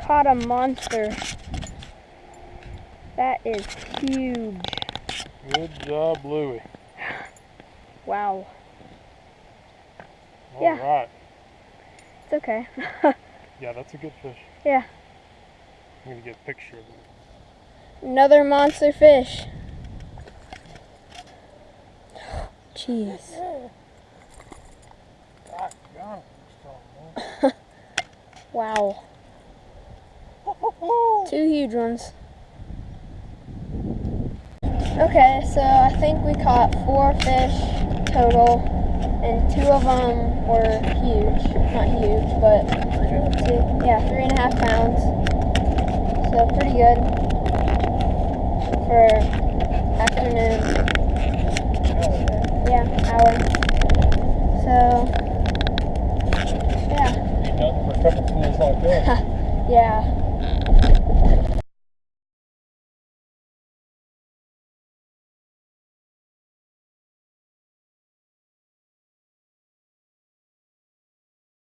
caught a monster. That is huge. Good job, Louie. Wow. All Yeah. right. It's okay. Yeah, that's a good fish. Yeah. I'm going to get a picture of it. Another monster fish. Jeez. Wow. Two huge ones. Okay, so I think we caught 4 fish total, and 2 of them were huge. Not huge, but 3.5 pounds. So pretty good for afternoon. Yeah, hour. So, yeah. Ain't nothing for a couple pools like this. Yeah.